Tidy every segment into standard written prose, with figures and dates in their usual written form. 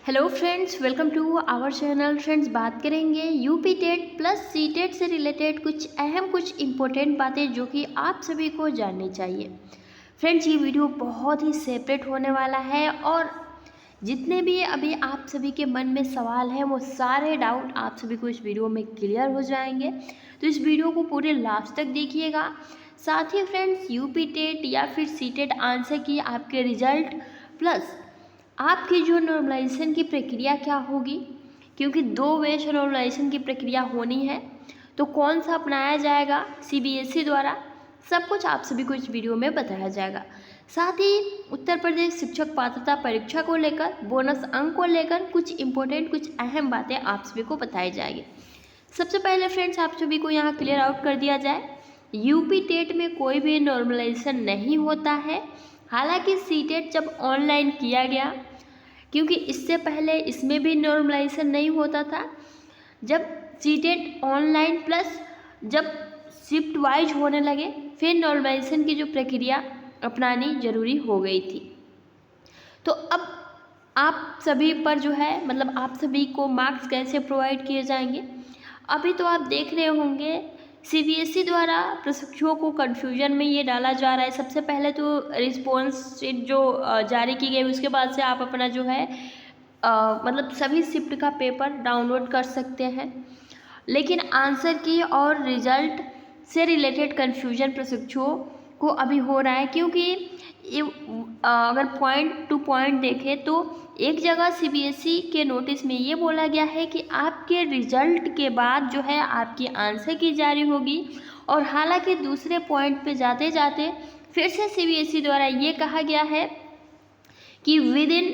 Hello friends, welcome to our channel. Friends, बात करेंगे UP TET plus C TET से related कुछ important बातें जो कि आप सभी को जाननी चाहिए। फ्रेंड्स, ये वीडियो बहुत ही सेपरेट होने वाला है और जितने भी अभी आप सभी के मन में सवाल हैं वो सारे डाउट आप सभी को इस वीडियो में क्लियर हो जाएंगे। तो इस वीडियो को पूरे लास्ट तक देखिएगा। साथ ही फ्रेंड्स, यूपी टेट या फिर सी टेट आंसर की आपके रिजल्ट प्लस आपकी जो नॉर्मलाइजेशन की प्रक्रिया क्या होगी, क्योंकि 2 वे से नॉर्मलाइजेशन की प्रक्रिया होनी है, तो कौन सा अपनाया जाएगा सीबीएसई द्वारा, सब कुछ आप सभी को इस वीडियो में बताया जाएगा। साथ ही उत्तर प्रदेश शिक्षक पात्रता परीक्षा को लेकर बोनस अंक को लेकर कुछ अहम बातें आप सभी को बताई जाएगी। सबसे पहले फ्रेंड्स, आप सभी को यहाँ क्लियर आउट कर दिया जाए, यूपी टेट में कोई भी नॉर्मलाइजेशन नहीं होता है। हालांकि सी टेट जब ऑनलाइन किया गया, क्योंकि इससे पहले इसमें भी नॉर्मलाइजेशन नहीं होता था, जब सी टेट ऑनलाइन प्लस जब शिफ्ट वाइज होने लगे फिर नॉर्मलाइजेशन की जो प्रक्रिया अपनानी जरूरी हो गई थी। तो अब आप सभी पर जो है मतलब आप सभी को मार्क्स कैसे प्रोवाइड किए जाएंगे, अभी तो आप देख रहे होंगे सीबीएसई द्वारा प्रशिक्षुओं को कन्फ्यूजन में ये डाला जा रहा है। सबसे पहले तो रिस्पॉन्स शीट जो जारी की गई, उसके बाद से आप अपना जो है मतलब सभी शिफ्ट का पेपर डाउनलोड कर सकते हैं, लेकिन आंसर की और रिजल्ट से रिलेटेड कन्फ्यूजन प्रशिक्षुओं को अभी हो रहा है। क्योंकि ये अगर पॉइंट टू पॉइंट देखें तो एक जगह सीबीएसई के नोटिस में ये बोला गया है कि आपके रिजल्ट के बाद जो है आपकी आंसर की जारी होगी, और हालांकि दूसरे पॉइंट पे जाते जाते फिर से सीबीएसई द्वारा ये कहा गया है कि विद इन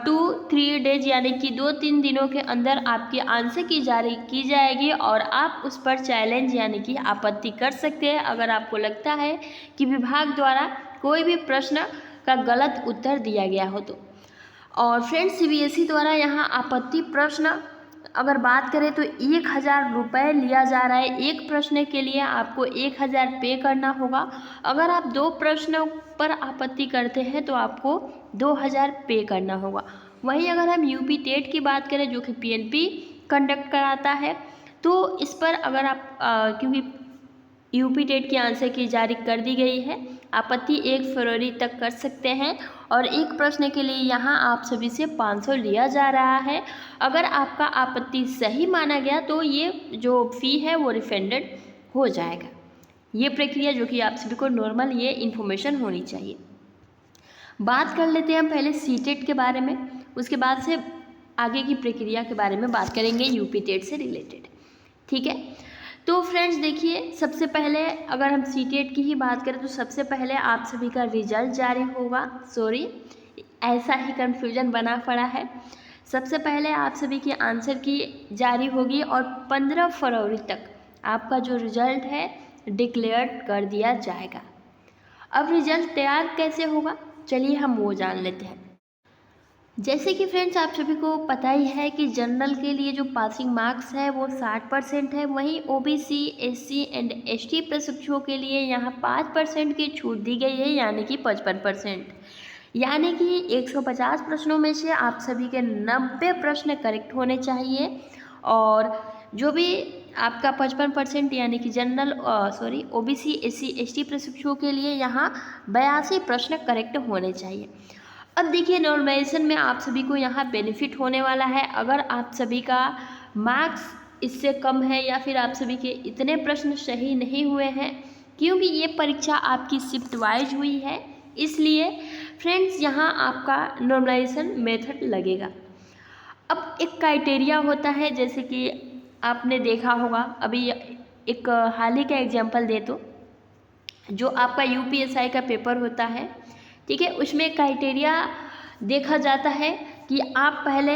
2-3 डेज यानी कि 2-3 दिनों के अंदर आपकी आंसर की जारी की जाएगी और आप उस पर चैलेंज यानी कि आपत्ति कर सकते हैं अगर आपको लगता है कि विभाग द्वारा कोई भी प्रश्न का गलत उत्तर दिया गया हो तो। और फ्रेंड्स, सीबीएसई द्वारा यहाँ आपत्ति प्रश्न अगर बात करें तो 1000 रुपये लिया जा रहा है। एक प्रश्न के लिए आपको 1000 पे करना होगा। अगर आप 2 प्रश्नों पर आपत्ति करते हैं तो आपको 2000 पे करना होगा। वहीं अगर हम यूपी टेट की बात करें जो कि पीएनपी कंडक्ट कराता है, तो इस पर अगर आप क्योंकि यूपी टेट की आंसर की जारी कर दी गई है, आपत्ति 1 फरवरी तक कर सकते हैं और एक प्रश्न के लिए यहाँ आप सभी से 500 लिया जा रहा है। अगर आपका आपत्ति सही माना गया तो ये जो फ़ी है वो रिफंडेड हो जाएगा। ये प्रक्रिया जो कि आप सभी को नॉर्मल ये इन्फॉर्मेशन होनी चाहिए। बात कर लेते हैं हम पहले सी टेट के बारे में, उसके बाद से आगे की प्रक्रिया के बारे में बात करेंगे यूपी टेट से रिलेटेड। ठीक है, तो फ्रेंड्स देखिए, सबसे पहले अगर हम सी टेट की ही बात करें तो सबसे पहले आप सभी का रिजल्ट जारी होगा। सॉरी, ऐसा ही कन्फ्यूजन बना पड़ा है। सबसे पहले आप सभी की आंसर की जारी होगी और 15 फरवरी तक आपका जो रिजल्ट है डिक्लेयर कर दिया जाएगा। अब रिजल्ट तैयार कैसे होगा, चलिए हम वो जान लेते हैं। जैसे कि फ्रेंड्स आप सभी को पता ही है कि जनरल के लिए जो पासिंग मार्क्स है वो 60% है, वहीं ओबीसी, एससी एंड एसटी प्रशिक्षुओं के लिए यहाँ 5% की छूट दी गई है, यानी कि 55%। यानी कि 150 प्रश्नों में से आप सभी के 90 प्रश्न करेक्ट होने चाहिए, और जो भी आपका 55% यानी कि जनरल ओबीसी, एससी, एसटी प्रशिक्षुओं के लिए यहाँ 82 प्रश्न करेक्ट होने चाहिए। अब देखिए, नॉर्मलाइजेशन में आप सभी को यहाँ बेनिफिट होने वाला है अगर आप सभी का मार्क्स इससे कम है या फिर आप सभी के इतने प्रश्न सही नहीं हुए हैं, क्योंकि ये परीक्षा आपकी शिफ्ट वाइज हुई है। इसलिए फ्रेंड्स यहाँ आपका नॉर्मलाइजेशन मेथड लगेगा। अब एक क्राइटेरिया होता है, जैसे कि आपने देखा होगा, अभी एक हाल ही का एग्जाम्पल दे तो जो आपका यूपीएसआई का पेपर होता है, ठीक है, उसमें क्राइटेरिया देखा जाता है कि आप पहले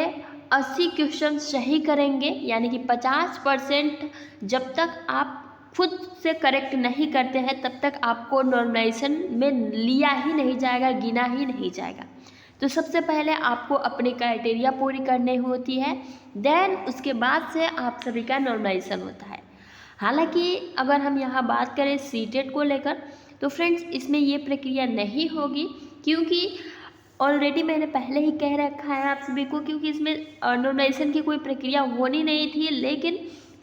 80 क्वेश्चन सही करेंगे, यानी कि 50% जब तक आप खुद से करेक्ट नहीं करते हैं तब तक आपको नॉर्मलाइजेशन में लिया ही नहीं जाएगा, गिना ही नहीं जाएगा। तो सबसे पहले आपको अपनी क्राइटेरिया पूरी करनी होती है, देन उसके बाद से आप सभी का नॉर्मलाइजेशन होता है। हालांकि अगर हम यहाँ बात करें सी टेट को लेकर तो फ्रेंड्स इसमें ये प्रक्रिया नहीं होगी, क्योंकि ऑलरेडी मैंने पहले ही कह रखा है आप सभी को, क्योंकि इसमें नॉर्मलाइजेशन की कोई प्रक्रिया होनी नहीं थी, लेकिन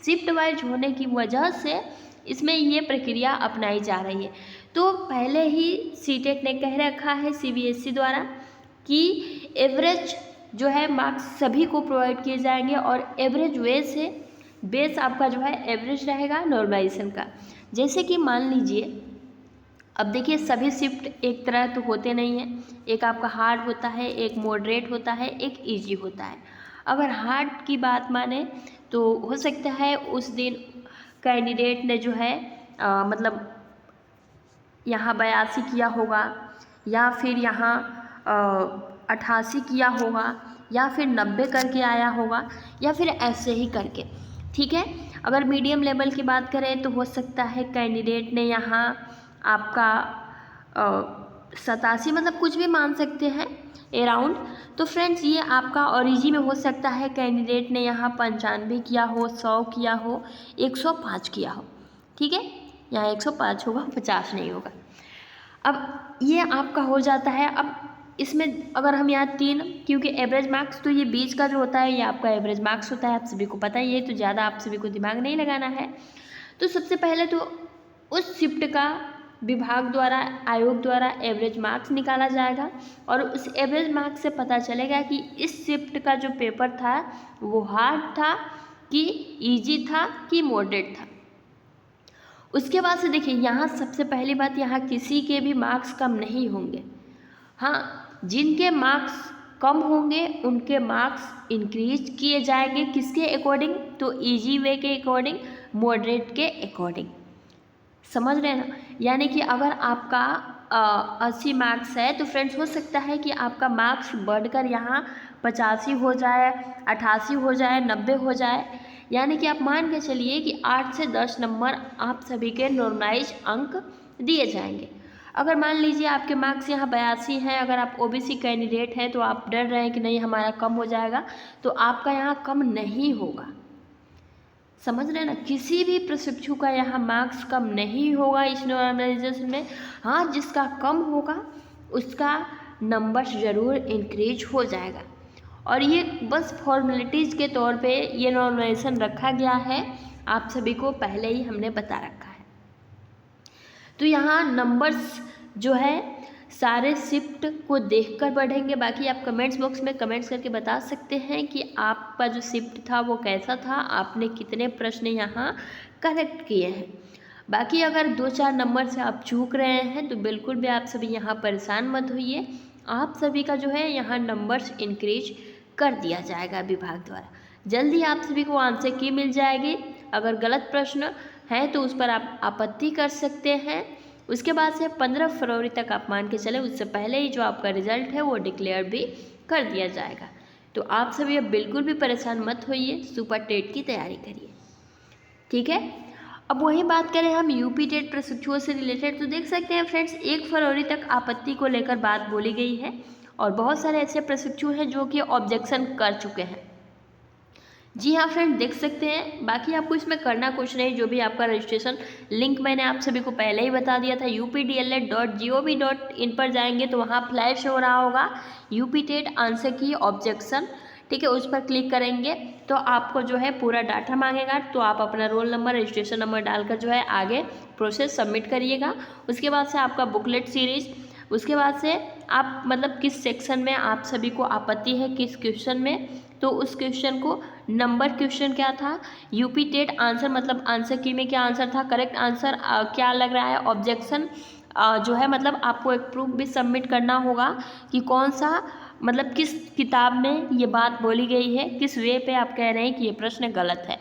शिफ्ट वाइज होने की वजह से इसमें ये प्रक्रिया अपनाई जा रही है। तो पहले ही सीटेट ने कह रखा है सीबीएसई द्वारा कि एवरेज जो है मार्क्स सभी को प्रोवाइड किए जाएंगे, और एवरेज वे से बेस आपका जो है एवरेज रहेगा नॉर्मलाइजेशन का। जैसे कि मान लीजिए, अब देखिए सभी शिफ्ट एक तरह तो होते नहीं हैं, एक आपका हार्ड होता है, एक मॉडरेट होता है, एक इजी होता है। अगर हार्ड की बात माने तो हो सकता है उस दिन कैंडिडेट ने जो है मतलब यहाँ 82 किया होगा, या फिर यहाँ 88 किया होगा, या फिर 90 करके आया होगा, या फिर ऐसे ही करके, ठीक है। अगर मीडियम लेवल की बात करें तो हो सकता है कैंडिडेट ने यहाँ आपका 87 मतलब कुछ भी मान सकते हैं अराउंड। तो फ्रेंड्स ये आपका और इजी में हो सकता है कैंडिडेट ने यहाँ 95 किया हो, 100 किया हो, 105 किया हो, ठीक है। यहाँ 105 होगा, 50 नहीं होगा। अब ये आपका हो जाता है। अब इसमें अगर हम यहाँ 3, क्योंकि एवरेज मार्क्स तो ये बीच का जो होता है ये आपका एवरेज मार्क्स होता है, आप सभी को पता ही है, तो ज़्यादा आप सभी को दिमाग नहीं लगाना है। तो सबसे पहले तो उस शिफ्ट का विभाग द्वारा, आयोग द्वारा एवरेज मार्क्स निकाला जाएगा, और उस एवरेज मार्क्स से पता चलेगा कि इस शिफ्ट का जो पेपर था वो हार्ड था कि इजी था कि मॉडरेट था। उसके बाद से देखिए यहाँ सबसे पहली बात, यहाँ किसी के भी मार्क्स कम नहीं होंगे। हाँ, जिनके मार्क्स कम होंगे उनके मार्क्स इंक्रीज किए जाएंगे। किसके अकॉर्डिंग? तो इजी वे के अकॉर्डिंग, मॉडरेट के अकॉर्डिंग। समझ रहे हैं ना? यानी कि अगर आपका 80 मार्क्स है तो फ्रेंड्स हो सकता है कि आपका मार्क्स बढ़कर यहाँ 85 हो जाए, 88 हो जाए, 90 हो जाए। यानी कि आप मान के चलिए कि 8 से 10 नंबर आप सभी के नॉर्मलाइज अंक दिए जाएंगे। अगर मान लीजिए आपके मार्क्स यहाँ 82 हैं, अगर आप ओबीसी कैंडिडेट हैं तो आप डर रहे हैं कि नहीं हमारा कम हो जाएगा, तो आपका यहाँ कम नहीं होगा। समझ रहे हैं ना? किसी भी प्रशिक्षु का यहाँ मार्क्स कम नहीं होगा इस नॉर्मलाइजेशन में। हाँ, जिसका कम होगा उसका नंबर ज़रूर इंक्रीज हो जाएगा, और ये बस फॉर्मेलिटीज़ के तौर पे ये नॉर्मलाइजेशन रखा गया है, आप सभी को पहले ही हमने बता रखा है। तो यहाँ नंबर्स जो है सारे शिफ्ट को देखकर बढ़ेंगे। बाकी आप कमेंट्स बॉक्स में कमेंट्स करके बता सकते हैं कि आपका जो शिफ्ट था वो कैसा था, आपने कितने प्रश्न यहाँ करेक्ट किए हैं। बाकी अगर 2-4 नंबर से आप चूक रहे हैं तो बिल्कुल भी आप सभी यहाँ परेशान मत होइए, आप सभी का जो है यहाँ नंबर्स इंक्रीज कर दिया जाएगा विभाग द्वारा। जल्दी आप सभी को आंसर की मिल जाएगी। अगर गलत प्रश्न है तो उस पर आप आपत्ति कर सकते हैं। उसके बाद से 15 फरवरी तक आप मान के चले, उससे पहले ही जो आपका रिजल्ट है वो डिक्लेयर भी कर दिया जाएगा। तो आप सभी अब बिल्कुल भी परेशान मत होइए, सुपर टेट की तैयारी करिए, ठीक है। अब वही बात करें हम यूपी टेट प्रशिक्षुओं से रिलेटेड, तो देख सकते हैं फ्रेंड्स 1 फरवरी तक आपत्ति को लेकर बात बोली गई है, और बहुत सारे ऐसे प्रशिक्षु हैं जो कि ऑब्जेक्शन कर चुके हैं। जी हाँ फ्रेंड, देख सकते हैं। बाकी आपको इसमें करना कुछ नहीं, जो भी आपका रजिस्ट्रेशन लिंक मैंने आप सभी को पहले ही बता दिया था, updl.gov.in पर जाएंगे तो वहाँ फ्लैश हो रहा होगा यूपी टेट आंसर की ऑब्जेक्शन, ठीक है। उस पर क्लिक करेंगे तो आपको जो है पूरा डाटा मांगेगा, तो आप अपना रोल नंबर, रजिस्ट्रेशन नंबर डालकर जो है आगे प्रोसेस सबमिट करिएगा। उसके बाद से आपका बुकलेट सीरीज, उसके बाद से आप मतलब किस सेक्शन में आप सभी को आपत्ति है, किस क्वेश्चन में, तो उस क्वेश्चन को नंबर, क्वेश्चन क्या था, यूपी टेट आंसर मतलब आंसर की में क्या आंसर था, करेक्ट आंसर क्या लग रहा है, ऑब्जेक्शन जो है मतलब आपको एक प्रूफ भी सबमिट करना होगा कि कौन सा मतलब किस किताब में ये बात बोली गई है, किस वे पे आप कह रहे हैं कि ये प्रश्न गलत है।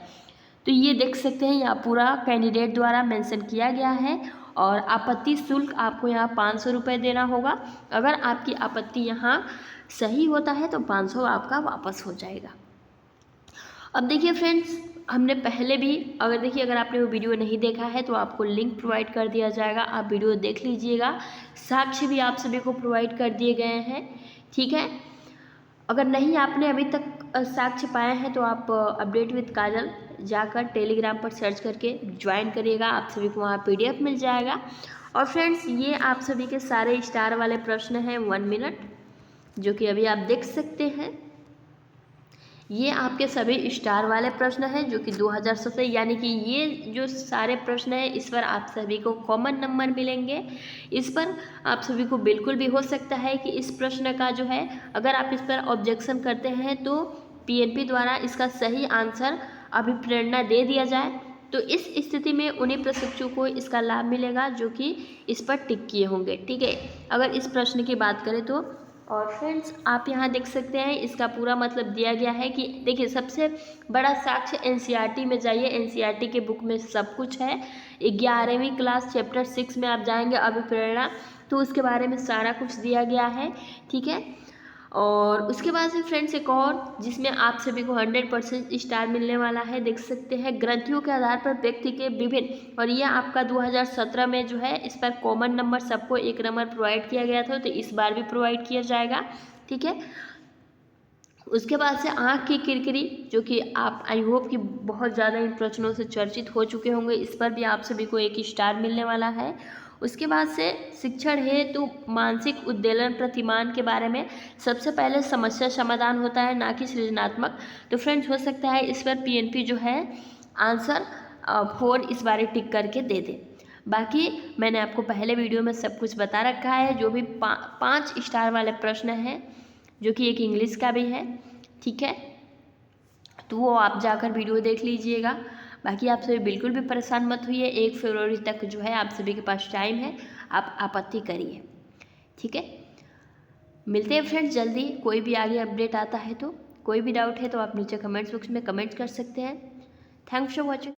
तो ये देख सकते हैं यहाँ पूरा कैंडिडेट द्वारा मेंशन किया गया है, और आपत्ति शुल्क आपको यहाँ 500 रुपये देना होगा। अगर आपकी आपत्ति यहाँ सही होता है तो 500 आपका वापस हो जाएगा। अब देखिए फ्रेंड्स, हमने पहले भी अगर आपने वो वीडियो नहीं देखा है तो आपको लिंक प्रोवाइड कर दिया जाएगा, आप वीडियो देख लीजिएगा। साक्ष्य भी आप सभी को प्रोवाइड कर दिए गए हैं, ठीक है। अगर नहीं आपने अभी तक साक्ष्य पाए हैं तो आप अपडेट विद काजल जाकर टेलीग्राम पर सर्च करके ज्वाइन करिएगा, आप सभी को वहाँ PDF मिल जाएगा। और फ्रेंड्स, ये आप सभी के सारे स्टार वाले प्रश्न हैं 1 मिनट, जो कि अभी आप देख सकते हैं। ये आपके सभी स्टार वाले प्रश्न हैं जो कि 2017, यानी कि ये जो सारे प्रश्न हैं इस पर आप सभी को कॉमन नंबर मिलेंगे। इस पर आप सभी को बिल्कुल भी हो सकता है कि इस प्रश्न का जो है, अगर आप इस पर ऑब्जेक्शन करते हैं तो पीएनपी द्वारा इसका सही आंसर अभिप्रेरणा दे दिया जाए। तो इस स्थिति में उन्हीं प्रशिक्षु को इसका लाभ मिलेगा जो कि इस पर टिक किए होंगे। ठीक है, अगर इस प्रश्न की बात करें तो। और फ्रेंड्स आप यहाँ देख सकते हैं इसका पूरा मतलब दिया गया है कि देखिए, सबसे बड़ा साक्ष्य एनसीईआरटी में जाइए, एनसीईआरटी के बुक में सब कुछ है। 11वीं क्लास चैप्टर 6 में आप जाएंगे अभिप्रेरणा, तो उसके बारे में सारा कुछ दिया गया है। ठीक है, और उसके बाद से फ्रेंड्स एक और जिसमें आप सभी को 100% स्टार मिलने वाला है, देख सकते हैं, ग्रंथियों के आधार पर व्यक्ति के विभिन्न, और यह आपका 2017 में जो है इस पर कॉमन नंबर सबको 1 नंबर प्रोवाइड किया गया था, तो इस बार भी प्रोवाइड किया जाएगा। ठीक है, उसके बाद से आँख की किरकिरी, जो कि आप आई होप कि बहुत ज़्यादा इन प्रश्नों से चर्चित हो चुके होंगे, इस पर भी आप सभी को 1 स्टार मिलने वाला है। उसके बाद से शिक्षण हेतु मानसिक उद्वेलन प्रतिमान के बारे में सबसे पहले समस्या समाधान होता है, ना कि सृजनात्मक। तो फ्रेंड्स हो सकता है इस पर पीएनपी जो है आंसर 4 इस बार टिक करके दे दे। बाकी मैंने आपको पहले वीडियो में सब कुछ बता रखा है, जो भी 5 स्टार वाले प्रश्न हैं, जो कि एक इंग्लिश का भी है। ठीक है, तो वो आप जाकर वीडियो देख लीजिएगा। बाकी आप सभी बिल्कुल भी परेशान मत होइए, 1 फरवरी तक जो है आप सभी के पास टाइम है, आप आपत्ति करिए। ठीक है, मिलते हैं फ्रेंड्स जल्दी। कोई भी आगे अपडेट आता है तो, कोई भी डाउट है तो आप नीचे कमेंट्स बॉक्स में कमेंट कर सकते हैं। Thanks for watching.